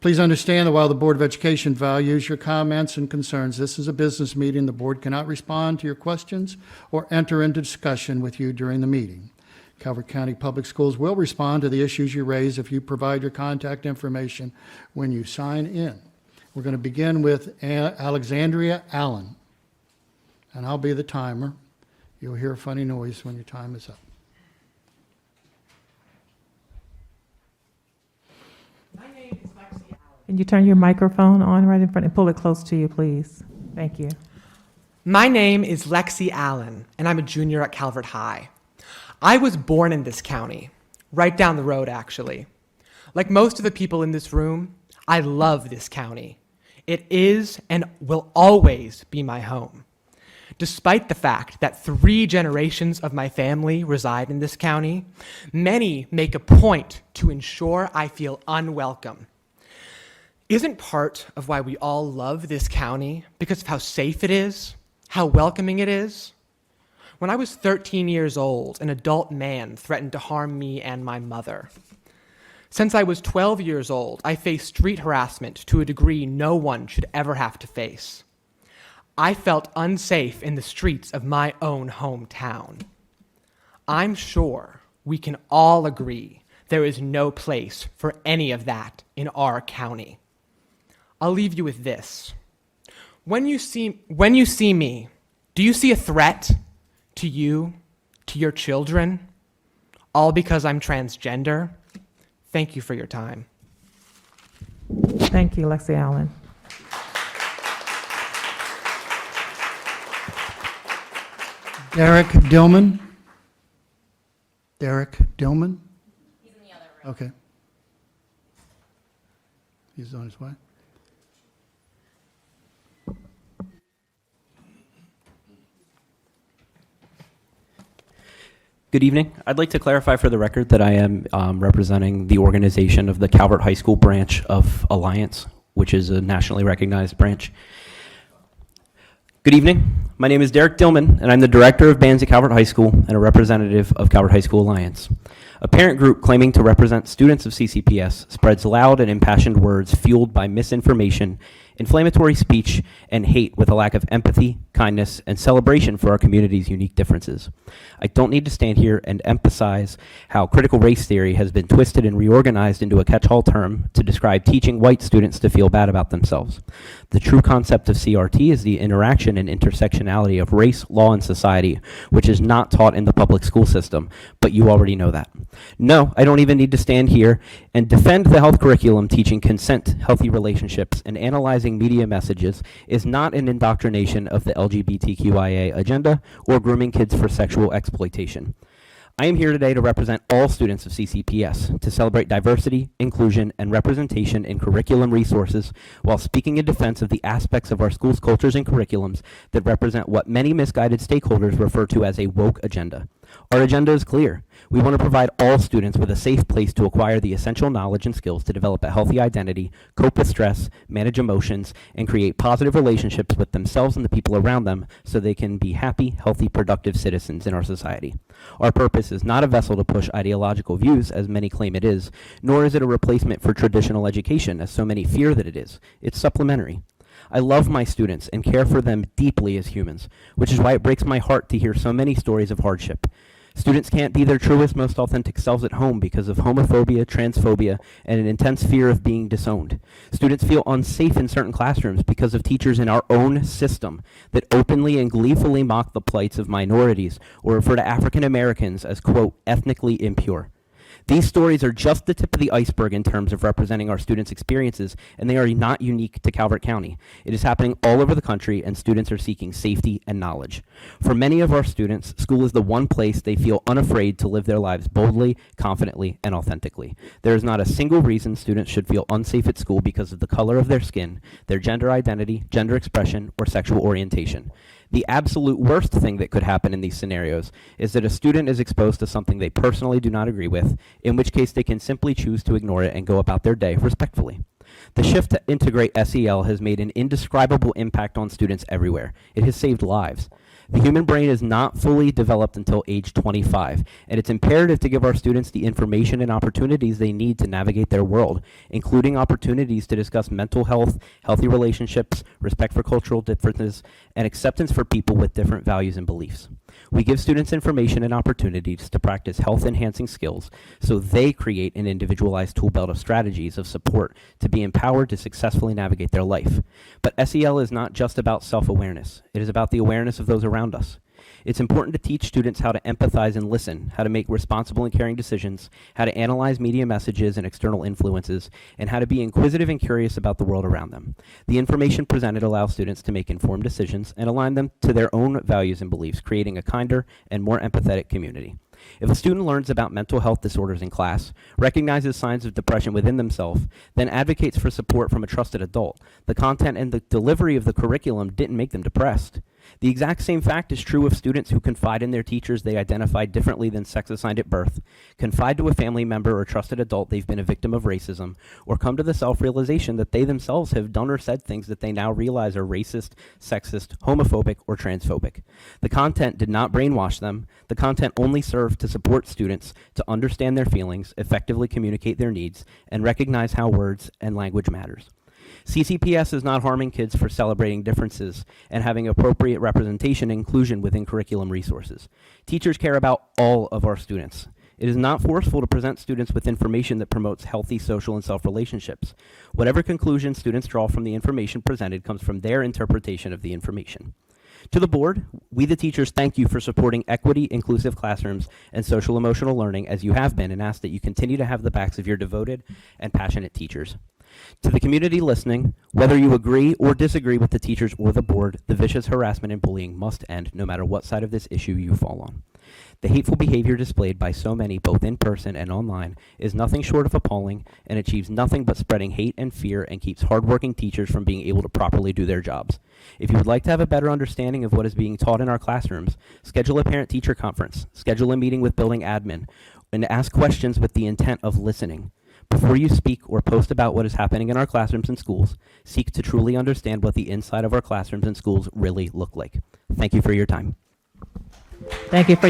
Please understand that while the Board of Education values your comments and concerns, this is a business meeting. The board cannot respond to your questions or enter into discussion with you during the meeting. Calvert County Public Schools will respond to the issues you raise if you provide your contact information when you sign in. We're going to begin with Alexandria Allen, and I'll be the timer. You'll hear a funny noise when your time is up. My name is Lexi Allen. Can you turn your microphone on right in front and pull it close to you, please? Thank you. My name is Lexi Allen, and I'm a junior at Calvert High. I was born in this county, right down the road, actually. Like most of the people in this room, I love this county. It is and will always be my home. Despite the fact that 3 generations of my family reside in this county, many make a point to ensure I feel unwelcome. Isn't part of why we all love this county because of how safe it is, how welcoming it is? When I was 13 years old, an adult man threatened to harm me and my mother. Since I was 12 years old, I faced street harassment to a degree no one should ever have to face. I felt unsafe in the streets of my own hometown. I'm sure we can all agree there is no place for any of that in our county. I'll leave you with this. When you see me, do you see a threat to you, to your children, all because I'm transgender? Thank you for your time. Thank you, Lexi Allen. Derek Dillman. Derek Dillman? He's in the other room. Okay. He's on his way. Good evening. I'd like to clarify for the record that I am representing the organization of the Calvert High School branch of Alliance, which is a nationally recognized branch. Good evening. My name is Derek Dillman, and I'm the director of bands at Calvert High School and a representative of Calvert High School Alliance. A parent group claiming to represent students of CCPS spreads loud and impassioned words fueled by misinformation, inflammatory speech, and hate with a lack of empathy, kindness, and celebration for our community's unique differences. I don't need to stand here and emphasize how critical race theory has been twisted and reorganized into a catch-all term to describe teaching white students to feel bad about themselves. The true concept of CRT is the interaction and intersectionality of race, law, and society, which is not taught in the public school system, but you already know that. No, I don't even need to stand here and defend the health curriculum teaching consent, healthy relationships, and analyzing media messages is not an indoctrination of the LGBTQIA agenda or grooming kids for sexual exploitation. I am here today to represent all students of CCPS, to celebrate diversity, inclusion, and representation in curriculum resources while speaking in defense of the aspects of our school's cultures and curriculums that represent what many misguided stakeholders refer to as a woke agenda. Our agenda is clear. We want to provide all students with a safe place to acquire the essential knowledge and skills to develop a healthy identity, cope with stress, manage emotions, and create positive relationships with themselves and the people around them so they can be happy, healthy, productive citizens in our society. Our purpose is not a vessel to push ideological views, as many claim it is, nor is it a replacement for traditional education, as so many fear that it is. It's supplementary. I love my students and care for them deeply as humans, which is why it breaks my heart to hear so many stories of hardship. Students can't be their truest, most authentic selves at home because of homophobia, transphobia, and an intense fear of being disowned. Students feel unsafe in certain classrooms because of teachers in our own system that openly and gleefully mock the plights of minorities or refer to African Americans as, quote, ethnically impure. These stories are just the tip of the iceberg in terms of representing our students' experiences, and they are not unique to Calvert County. It is happening all over the country, and students are seeking safety and knowledge. For many of our students, school is the one place they feel unafraid to live their lives boldly, confidently, and authentically. There is not a single reason students should feel unsafe at school because of the color of their skin, their gender identity, gender expression, or sexual orientation. The absolute worst thing that could happen in these scenarios is that a student is exposed to something they personally do not agree with, in which case they can simply choose to ignore it and go about their day respectfully. The shift to integrate SEL has made an indescribable impact on students everywhere. It has saved lives. The human brain is not fully developed until age 25, and it's imperative to give our students the information and opportunities they need to navigate their world, including opportunities to discuss mental health, healthy relationships, respect for cultural differences, and acceptance for people with different values and beliefs. We give students information and opportunities to practice health-enhancing skills so they create an individualized tool belt of strategies of support to be empowered to successfully navigate their life. But SEL is not just about self-awareness. It is about the awareness of those around us. It's important to teach students how to empathize and listen, how to make responsible and caring decisions, how to analyze media messages and external influences, and how to be inquisitive and curious about the world around them. The information presented allows students to make informed decisions and align them to their own values and beliefs, creating a kinder and more empathetic community. If a student learns about mental health disorders in class, recognizes signs of depression within themselves, then advocates for support from a trusted adult, the content and the delivery of the curriculum didn't make them depressed. The exact same fact is true of students who confide in their teachers they identify differently than sex assigned at birth, confide to a family member or trusted adult they've been a victim of racism, or come to the self-realization that they themselves have done or said things that they now realize are racist, sexist, homophobic, or transphobic. The content did not brainwash them. The content only served to support students to understand their feelings, effectively communicate their needs, and recognize how words and language matters. CCPS is not harming kids for celebrating differences and having appropriate representation and inclusion within curriculum resources. Teachers care about all of our students. It is not forceful to present students with information that promotes healthy social and self-relationships. Whatever conclusion students draw from the information presented comes from their interpretation of the information. To the board, we the teachers thank you for supporting equity, inclusive classrooms, and social emotional learning as you have been, and ask that you continue to have the backs of your devoted and passionate teachers. To the community listening, whether you agree or disagree with the teachers or the board, the vicious harassment and bullying must end no matter what side of this issue you fall on. The hateful behavior displayed by so many, both in person and online, is nothing short of appalling and achieves nothing but spreading hate and fear and keeps hardworking teachers from being able to properly do their jobs. If you would like to have a better understanding of what is being taught in our classrooms, schedule a parent-teacher conference, schedule a meeting with building admin, and ask questions with the intent of listening. Before you speak or post about what is happening in our classrooms and schools, seek to truly understand what the inside of our classrooms and schools really look like. Thank you for your time. Thank you for